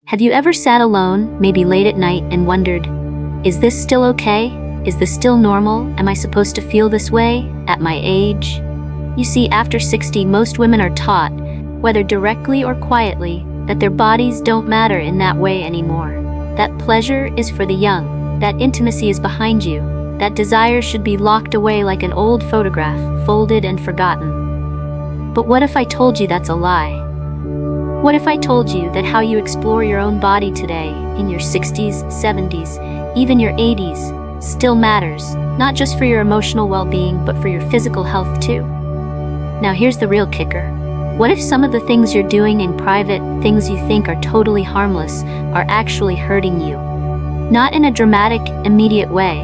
Have you ever sat alone, maybe late at night, and wondered, is this still okay? Is this still normal? Am I supposed to feel this way at my age? You see, after 60, most women are taught, whether directly or quietly, that their bodies don't matter in that way anymore. That pleasure is for the young, that intimacy is behind you, that desire should be locked away like an old photograph, folded and forgotten. But what if I told you that's a lie? What if I told you that how you explore your own body today, in your 60s, 70s, even your 80s, still matters, not just for your emotional well-being, but for your physical health too? Now here's the real kicker. What if some of the things you're doing in private, things you think are totally harmless, are actually hurting you? Not in a dramatic, immediate way,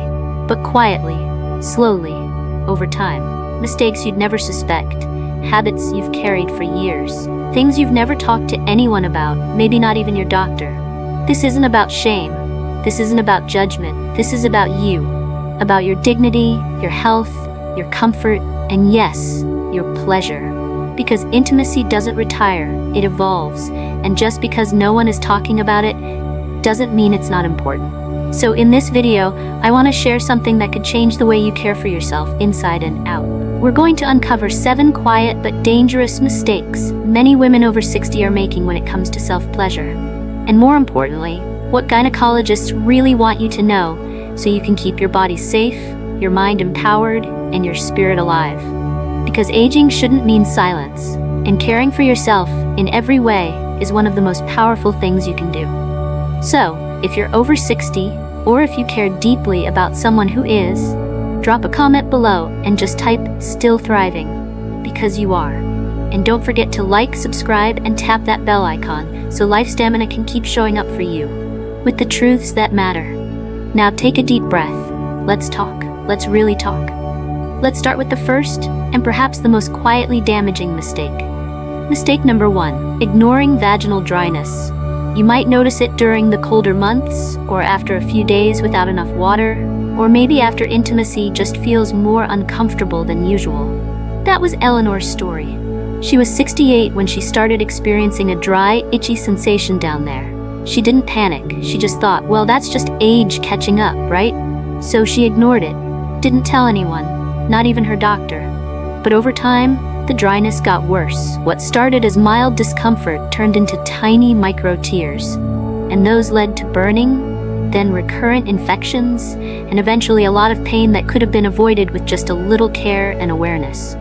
but quietly, slowly, over time. Mistakes you'd never suspect, habits you've carried for years, things you've never talked to anyone about, maybe not even your doctor. This isn't about shame. This isn't about judgment. This is about you, about your dignity, your health, your comfort, and yes, your pleasure. Because intimacy doesn't retire, it evolves, and just because no one is talking about it, doesn't mean it's not important. So in this video, I want to share something that could change the way you care for yourself inside and out. We're going to uncover 7 quiet but dangerous mistakes many women over 60 are making when it comes to self-pleasure. And more importantly, what gynecologists really want you to know so you can keep your body safe, your mind empowered, and your spirit alive. Because aging shouldn't mean silence, and caring for yourself in every way is one of the most powerful things you can do. So, if you're over 60, or if you care deeply about someone who is, drop a comment below and just type "still thriving," because you are. And don't forget to like, subscribe, and tap that bell icon so LifeStamina can keep showing up for you with the truths that matter. Now take a deep breath. Let's talk. Let's really talk. Let's start with the first, and perhaps the most quietly damaging mistake. Mistake number 1, ignoring vaginal dryness. You might notice it during the colder months, or after a few days without enough water, or maybe after intimacy just feels more uncomfortable than usual. That was Eleanor's story. She was 68 when she started experiencing a dry, itchy sensation down there. She didn't panic, she just thought, well, that's just age catching up, right? So she ignored it, didn't tell anyone, not even her doctor. But over time, the dryness got worse. What started as mild discomfort turned into tiny micro tears, and those led to burning, then recurrent infections, and eventually a lot of pain that could have been avoided with just a little care and awareness.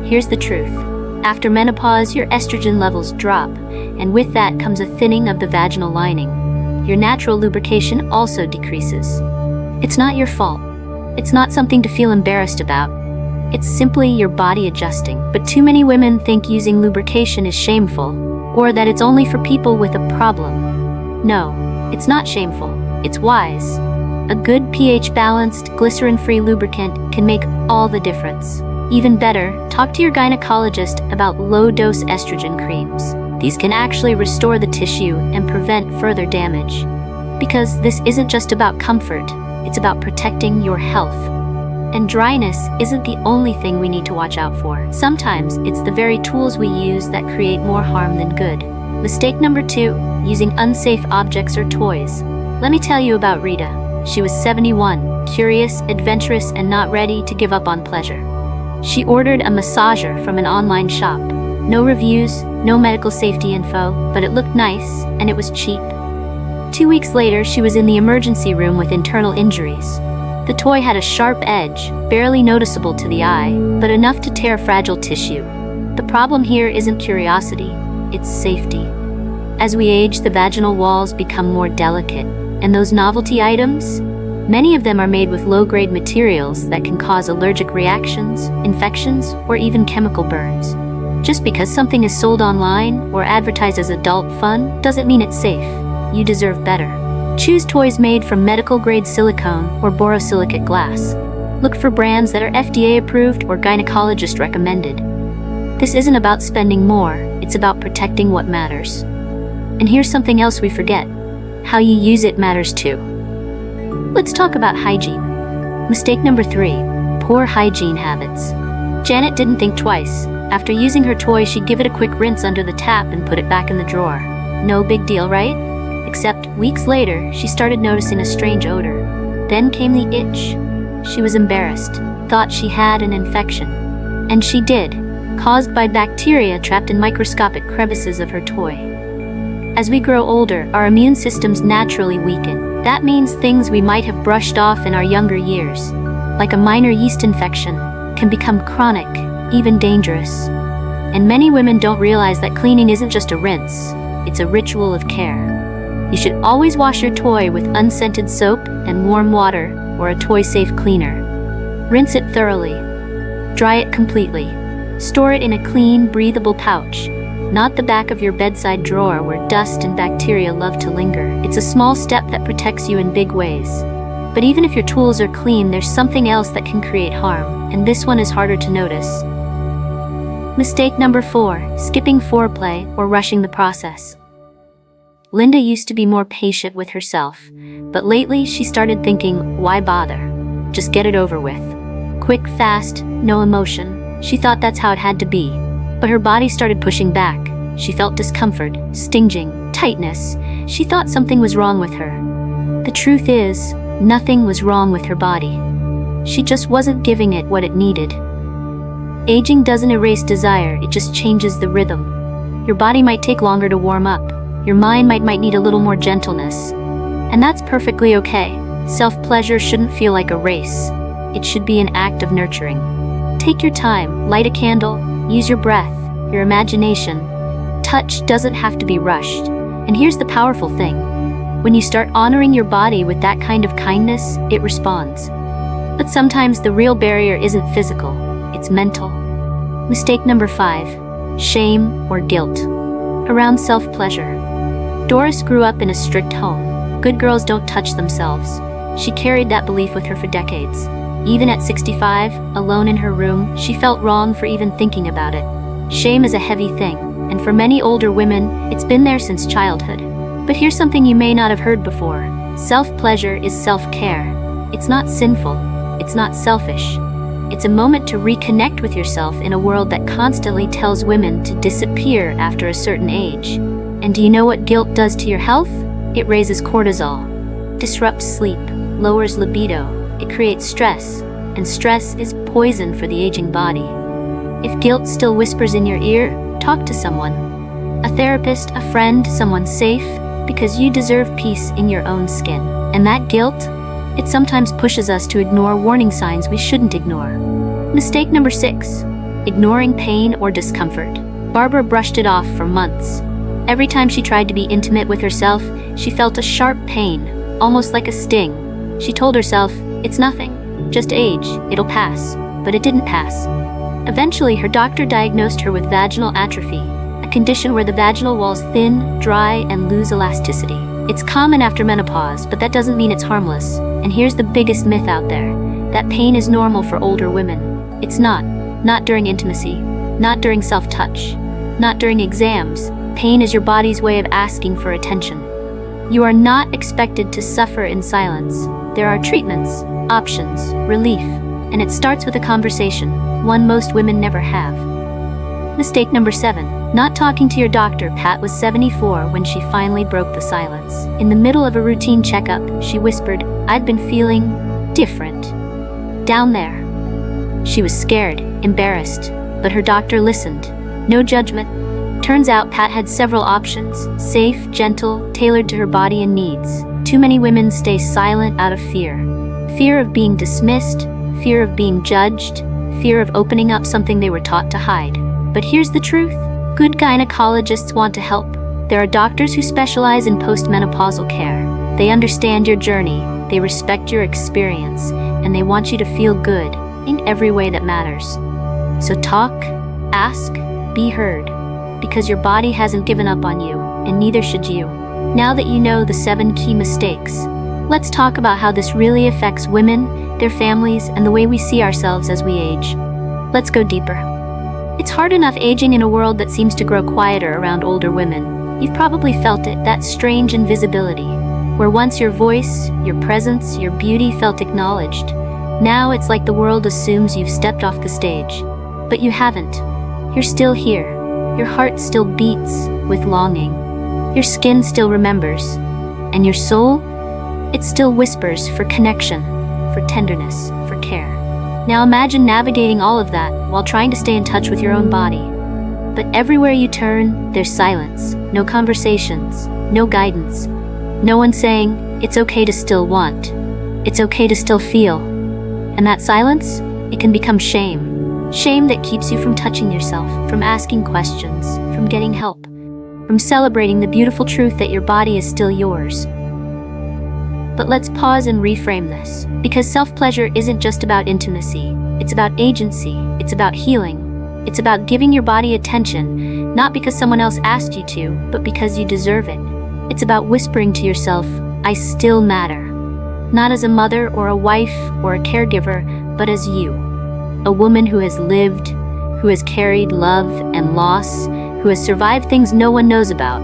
Here's the truth. After menopause, your estrogen levels drop, and with that comes a thinning of the vaginal lining. Your natural lubrication also decreases. It's not your fault. It's not something to feel embarrassed about. It's simply your body adjusting. But too many women think using lubrication is shameful, or that it's only for people with a problem. No, it's not shameful. It's wise. A good pH-balanced, glycerin-free lubricant can make all the difference. Even better, talk to your gynecologist about low-dose estrogen creams. These can actually restore the tissue and prevent further damage. Because this isn't just about comfort, it's about protecting your health. And dryness isn't the only thing we need to watch out for. Sometimes it's the very tools we use that create more harm than good. Mistake number 2, using unsafe objects or toys. Let me tell you about Rita. She was 71, curious, adventurous, and not ready to give up on pleasure. She ordered a massager from an online shop. No reviews, no medical safety info, but it looked nice, and it was cheap. 2 weeks later, she was in the emergency room with internal injuries. The toy had a sharp edge, barely noticeable to the eye, but enough to tear fragile tissue. The problem here isn't curiosity, it's safety. As we age, the vaginal walls become more delicate, and those novelty items? Many of them are made with low-grade materials that can cause allergic reactions, infections, or even chemical burns. Just because something is sold online or advertised as adult fun doesn't mean it's safe. You deserve better. Choose toys made from medical-grade silicone or borosilicate glass. Look for brands that are FDA approved or gynecologist recommended. This isn't about spending more, it's about protecting what matters. And here's something else we forget. How you use it matters too. Let's talk about hygiene. Mistake number 3, poor hygiene habits. Janet didn't think twice. After using her toy, she'd give it a quick rinse under the tap and put it back in the drawer. No big deal, right? Except, weeks later, she started noticing a strange odor. Then came the itch. She was embarrassed, thought she had an infection. And she did, caused by bacteria trapped in microscopic crevices of her toy. As we grow older, our immune systems naturally weaken. That means things we might have brushed off in our younger years, like a minor yeast infection, can become chronic, even dangerous. And many women don't realize that cleaning isn't just a rinse, it's a ritual of care. You should always wash your toy with unscented soap and warm water or a toy-safe cleaner. Rinse it thoroughly. Dry it completely. Store it in a clean, breathable pouch, not the back of your bedside drawer where dust and bacteria love to linger. It's a small step that protects you in big ways. But even if your tools are clean, there's something else that can create harm, and this one is harder to notice. Mistake number 4, skipping foreplay or rushing the process. Linda used to be more patient with herself, but lately she started thinking, why bother? Just get it over with. Quick, fast, no emotion. She thought that's how it had to be. But her body started pushing back. She felt discomfort, stinging, tightness. She thought something was wrong with her. The truth is, nothing was wrong with her body. She just wasn't giving it what it needed. Aging doesn't erase desire, it just changes the rhythm. Your body might take longer to warm up. Your mind might need a little more gentleness. And that's perfectly okay. Self-pleasure shouldn't feel like a race. It should be an act of nurturing. Take your time, light a candle, use your breath, your imagination. Touch doesn't have to be rushed. And here's the powerful thing. When you start honoring your body with that kind of kindness, it responds. But sometimes the real barrier isn't physical, it's mental. Mistake number 5, shame or guilt around self-pleasure. Doris grew up in a strict home. Good girls don't touch themselves. She carried that belief with her for decades. Even at 65, alone in her room, she felt wrong for even thinking about it. Shame is a heavy thing, and for many older women, it's been there since childhood. But here's something you may not have heard before. Self-pleasure is self-care. It's not sinful. It's not selfish. It's a moment to reconnect with yourself in a world that constantly tells women to disappear after a certain age. And do you know what guilt does to your health? It raises cortisol, disrupts sleep, lowers libido. It creates stress, and stress is poison for the aging body. If guilt still whispers in your ear, talk to someone. A therapist, a friend, someone safe, because you deserve peace in your own skin. And that guilt, it sometimes pushes us to ignore warning signs we shouldn't ignore. Mistake number 6, ignoring pain or discomfort. Barbara brushed it off for months. Every time she tried to be intimate with herself, she felt a sharp pain, almost like a sting. She told herself, it's nothing, just age, it'll pass. But it didn't pass. Eventually, her doctor diagnosed her with vaginal atrophy, a condition where the vaginal walls thin, dry, and lose elasticity. It's common after menopause, but that doesn't mean it's harmless. And here's the biggest myth out there, that pain is normal for older women. It's not. Not during intimacy, not during self-touch, not during exams. Pain is your body's way of asking for attention. You are not expected to suffer in silence. There are treatments, options, relief, and it starts with a conversation, one most women never have. Mistake number 7, not talking to your doctor. Pat was 74 when she finally broke the silence. In the middle of a routine checkup, she whispered, "I've been feeling different down there." She was scared, embarrassed, but her doctor listened. No judgment. Turns out Pat had several options, safe, gentle, tailored to her body and needs. Too many women stay silent out of fear. Fear of being dismissed, fear of being judged, fear of opening up something they were taught to hide. But here's the truth. Good gynecologists want to help. There are doctors who specialize in postmenopausal care. They understand your journey, they respect your experience, and they want you to feel good in every way that matters. So talk, ask, be heard. Because your body hasn't given up on you, and neither should you. Now that you know the 7 key mistakes, let's talk about how this really affects women, their families, and the way we see ourselves as we age. Let's go deeper. It's hard enough aging in a world that seems to grow quieter around older women. You've probably felt it, that strange invisibility, where once your voice, your presence, your beauty felt acknowledged. Now it's like the world assumes you've stepped off the stage. But you haven't. You're still here. Your heart still beats with longing. Your skin still remembers. And your soul? It still whispers for connection, for tenderness, for care. Now imagine navigating all of that while trying to stay in touch with your own body. But everywhere you turn, there's silence, no conversations, no guidance. No one saying, it's okay to still want. It's okay to still feel. And that silence, it can become shame. Shame that keeps you from touching yourself, from asking questions, from getting help, from celebrating the beautiful truth that your body is still yours. But let's pause and reframe this, because self-pleasure isn't just about intimacy. It's about agency. It's about healing. It's about giving your body attention, not because someone else asked you to, but because you deserve it. It's about whispering to yourself, I still matter. Not as a mother or a wife or a caregiver, but as you. A woman who has lived, who has carried love and loss, who has survived things no one knows about,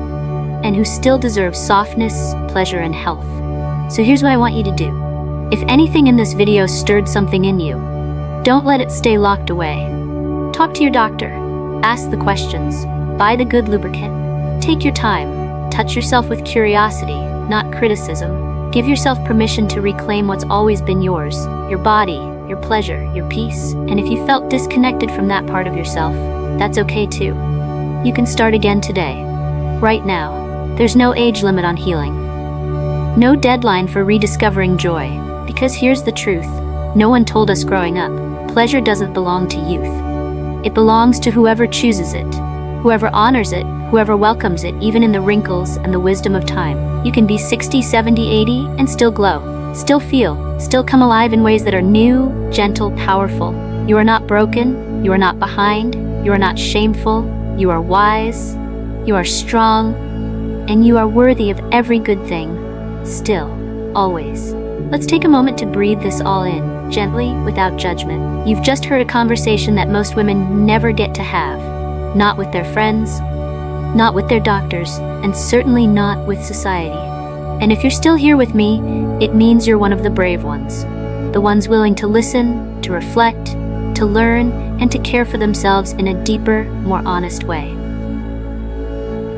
and who still deserves softness, pleasure, and health. So here's what I want you to do. If anything in this video stirred something in you, don't let it stay locked away. Talk to your doctor. Ask the questions. Buy the good lubricant. Take your time. Touch yourself with curiosity, not criticism. Give yourself permission to reclaim what's always been yours, your body, your pleasure, your peace. And if you felt disconnected from that part of yourself, that's okay too. You can start again today, right now. There's no age limit on healing. No deadline for rediscovering joy, because here's the truth. No one told us growing up, pleasure doesn't belong to youth. It belongs to whoever chooses it, whoever honors it, whoever welcomes it, even in the wrinkles and the wisdom of time. You can be 60, 70, 80, and still glow, still feel, still come alive in ways that are new, gentle, powerful. You are not broken, you are not behind, you are not shameful, you are wise, you are strong, and you are worthy of every good thing. Still, always. Let's take a moment to breathe this all in, gently, without judgment. You've just heard a conversation that most women never get to have. Not with their friends, not with their doctors, and certainly not with society. And if you're still here with me, it means you're one of the brave ones. The ones willing to listen, to reflect, to learn, and to care for themselves in a deeper, more honest way.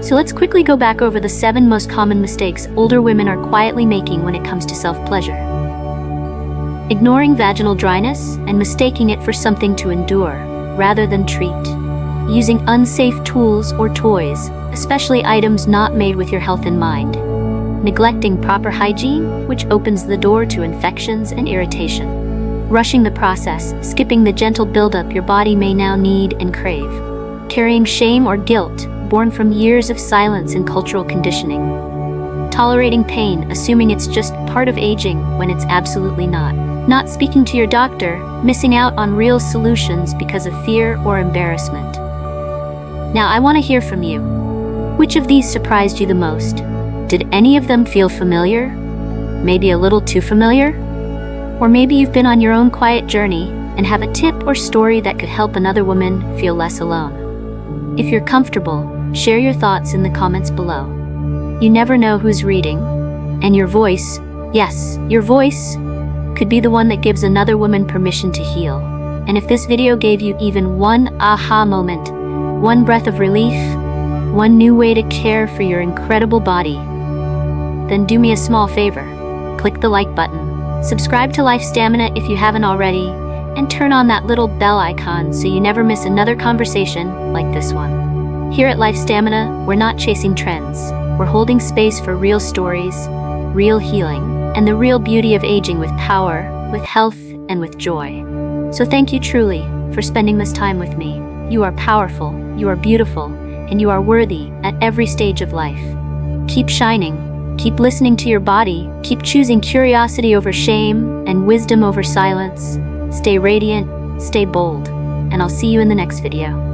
So let's quickly go back over the 7 most common mistakes older women are quietly making when it comes to self-pleasure. Ignoring vaginal dryness and mistaking it for something to endure, rather than treat. Using unsafe tools or toys, especially items not made with your health in mind. Neglecting proper hygiene, which opens the door to infections and irritation. Rushing the process, skipping the gentle buildup your body may now need and crave. Carrying shame or guilt, born from years of silence and cultural conditioning. Tolerating pain, assuming it's just part of aging when it's absolutely not. Not speaking to your doctor, missing out on real solutions because of fear or embarrassment. Now I want to hear from you. Which of these surprised you the most? Did any of them feel familiar? Maybe a little too familiar? Or maybe you've been on your own quiet journey and have a tip or story that could help another woman feel less alone. If you're comfortable, share your thoughts in the comments below. You never know who's reading, and your voice, yes, your voice, could be the one that gives another woman permission to heal. And if this video gave you even one aha moment, one breath of relief, one new way to care for your incredible body, then do me a small favor. Click the like button, subscribe to LifeStamina if you haven't already, and turn on that little bell icon so you never miss another conversation like this one. Here at LifeStamina, we're not chasing trends. We're holding space for real stories, real healing, and the real beauty of aging with power, with health, and with joy. So thank you truly for spending this time with me. You are powerful, you are beautiful, and you are worthy at every stage of life. Keep shining, keep listening to your body, keep choosing curiosity over shame and wisdom over silence. Stay radiant, stay bold, and I'll see you in the next video.